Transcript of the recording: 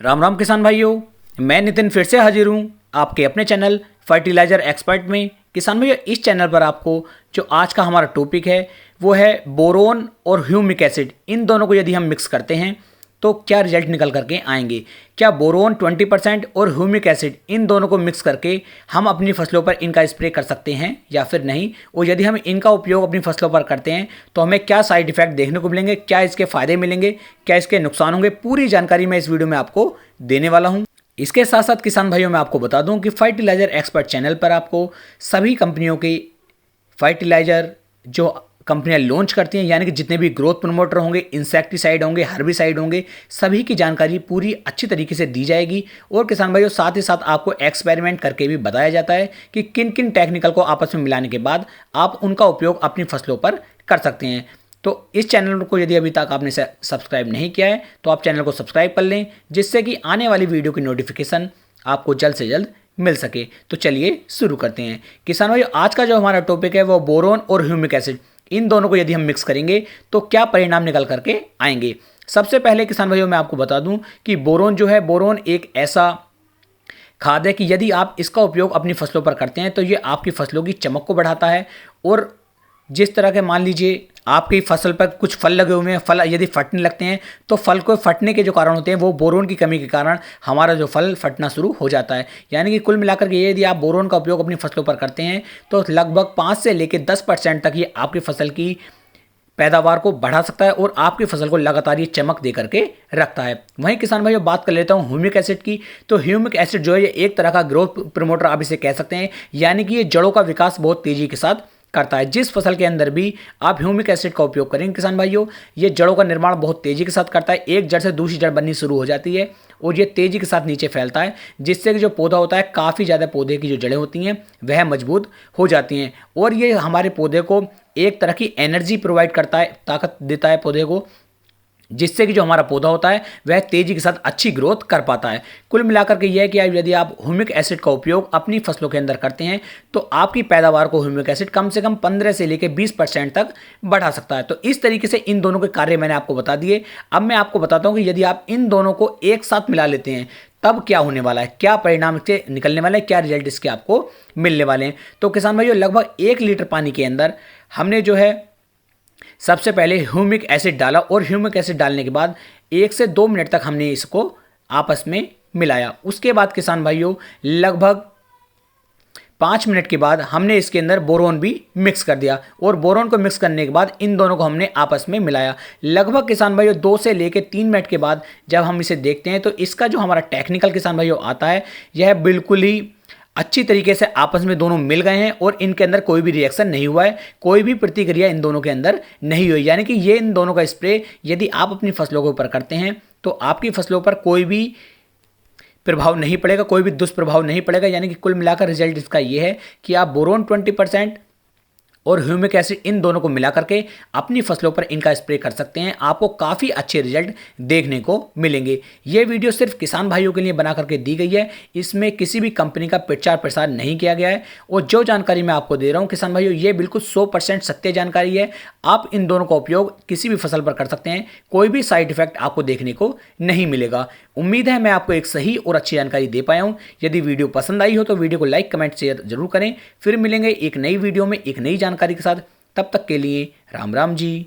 राम राम किसान भाइयों, मैं नितिन फिर से हाजिर हूँ आपके अपने चैनल फर्टिलाइज़र एक्सपर्ट में। किसान भाइयों, इस चैनल पर आपको जो आज का हमारा टॉपिक है वो है बोरोन और ह्यूमिक एसिड। इन दोनों को यदि हम मिक्स करते हैं तो क्या रिजल्ट निकल करके आएंगे। क्या बोरोन 20% और ह्यूमिक एसिड इन दोनों को मिक्स करके हम अपनी फसलों पर इनका स्प्रे कर सकते हैं या फिर नहीं, और यदि हम इनका उपयोग अपनी फसलों पर करते हैं तो हमें क्या साइड इफेक्ट देखने को मिलेंगे, क्या इसके फायदे मिलेंगे, क्या इसके नुकसान होंगे, पूरी जानकारी मैं इस वीडियो में आपको देने वाला हूँ। इसके साथ साथ किसान भाइयों, मैं आपको बता दूं कि फर्टिलाइजर एक्सपर्ट चैनल पर आपको सभी कंपनियों की फर्टिलाइजर जो कंपनियां लॉन्च करती हैं, यानी कि जितने भी ग्रोथ प्रमोटर होंगे, इंसेक्टिसाइड होंगे, हर्बिसाइड होंगे, सभी की जानकारी पूरी अच्छी तरीके से दी जाएगी। और किसान भाइयों, साथ ही साथ आपको एक्सपेरिमेंट करके भी बताया जाता है कि किन किन टेक्निकल को आपस में मिलाने के बाद आप उनका उपयोग अपनी फसलों पर कर सकते हैं। तो इस चैनल को यदि अभी तक आपने सब्सक्राइब नहीं किया है तो आप चैनल को सब्सक्राइब कर लें, जिससे कि आने वाली वीडियो की नोटिफिकेशन आपको जल्द से जल्द मिल सके। तो चलिए शुरू करते हैं किसान भाइयों। आज का जो हमारा टॉपिक है वो बोरोन और ह्यूमिक एसिड, इन दोनों को यदि हम मिक्स करेंगे तो क्या परिणाम निकल करके आएंगे। सबसे पहले किसान भाइयों, मैं आपको बता दूं कि बोरोन जो है, बोरोन एक ऐसा खाद है कि यदि आप इसका उपयोग अपनी फसलों पर करते हैं तो ये आपकी फसलों की चमक को बढ़ाता है। और जिस तरह के, मान लीजिए आपकी फसल पर कुछ फल लगे हुए हैं, फल यदि फटने लगते हैं तो फल को फटने के जो कारण होते हैं वो बोरोन की कमी के कारण हमारा जो फल फटना शुरू हो जाता है। यानी कि कुल मिलाकर के यदि आप बोरोन का उपयोग अपनी फसलों पर करते हैं तो लगभग 5 से लेकर 10% तक ये आपकी फसल की पैदावार को बढ़ा सकता है और आपकी फसल को लगातार ये चमक दे करके रखता है। वहीं किसान भाइयों, बात कर लेता हूँ ह्यूमिक एसिड की। तो ह्यूमिक एसिड जो है ये एक तरह का ग्रोथ प्रमोटर आप इसे कह सकते हैं, यानी कि ये जड़ों का विकास बहुत तेजी के साथ करता है। जिस फसल के अंदर भी आप ह्यूमिक एसिड का उपयोग करेंगे किसान भाइयों, ये जड़ों का निर्माण बहुत तेजी के साथ करता है। एक जड़ से दूसरी जड़ बननी शुरू हो जाती है और ये तेजी के साथ नीचे फैलता है, जिससे कि जो पौधा होता है, काफ़ी ज़्यादा पौधे की जो जड़ें होती हैं वह मजबूत हो जाती हैं। और ये हमारे पौधे को एक तरह की एनर्जी प्रोवाइड करता है, ताकत देता है पौधे को, जिससे कि जो हमारा पौधा होता है वह तेजी के साथ अच्छी ग्रोथ कर पाता है। कुल मिलाकर के यह है कि यदि आप ह्यूमिक एसिड का उपयोग अपनी फसलों के अंदर करते हैं तो आपकी पैदावार को ह्यूमिक एसिड कम से कम 15 से लेकर 20% तक बढ़ा सकता है। तो इस तरीके से इन दोनों के कार्य मैंने आपको बता दिए। अब मैं आपको बताता हूं कि यदि आप इन दोनों को एक साथ मिला लेते हैं तब क्या होने वाला है, क्या परिणाम इसके निकलने वाले हैं, क्या रिजल्ट इसके आपको मिलने वाले हैं। तो किसान भाइयों, लगभग 1 लीटर पानी के अंदर हमने जो है सबसे पहले ह्यूमिक एसिड डाला और ह्यूमिक एसिड डालने के बाद 1 से 2 मिनट तक हमने इसको आपस में मिलाया। उसके बाद किसान भाइयों, लगभग 5 मिनट के बाद हमने इसके अंदर बोरोन भी मिक्स कर दिया और बोरोन को मिक्स करने के बाद इन दोनों को हमने आपस में मिलाया। लगभग किसान भाइयों 2 से लेकर 3 मिनट के बाद जब हम इसे देखते हैं तो इसका जो हमारा टेक्निकल किसान भाइयों आता है, यह बिल्कुल ही अच्छी तरीके से आपस में दोनों मिल गए हैं और इनके अंदर कोई भी रिएक्शन नहीं हुआ है, कोई भी प्रतिक्रिया इन दोनों के अंदर नहीं हुई। यानी कि ये इन दोनों का स्प्रे यदि आप अपनी फसलों के ऊपर करते हैं तो आपकी फसलों पर कोई भी प्रभाव नहीं पड़ेगा, कोई भी दुष्प्रभाव नहीं पड़ेगा। यानी कि कुल मिलाकर रिजल्ट इसका ये है कि आप बोरोन 20% और ह्यूमिक एसिड इन दोनों को मिला करके अपनी फसलों पर इनका स्प्रे कर सकते हैं। आपको काफ़ी अच्छे रिजल्ट देखने को मिलेंगे। ये वीडियो सिर्फ किसान भाइयों के लिए बना करके दी गई है, इसमें किसी भी कंपनी का प्रचार प्रसार नहीं किया गया है। और जो जानकारी मैं आपको दे रहा हूँ किसान भाइयों, ये बिल्कुल 100% सत्य जानकारी है। आप इन दोनों का उपयोग किसी भी फसल पर कर सकते हैं, कोई भी साइड इफेक्ट आपको देखने को नहीं मिलेगा। उम्मीद है मैं आपको एक सही और अच्छी जानकारी दे पाया हूँ। यदि वीडियो पसंद आई हो तो वीडियो को लाइक, कमेंट, शेयर जरूर करें। फिर मिलेंगे एक नई वीडियो में एक नई जानकारी के साथ। तब तक के लिए राम राम जी।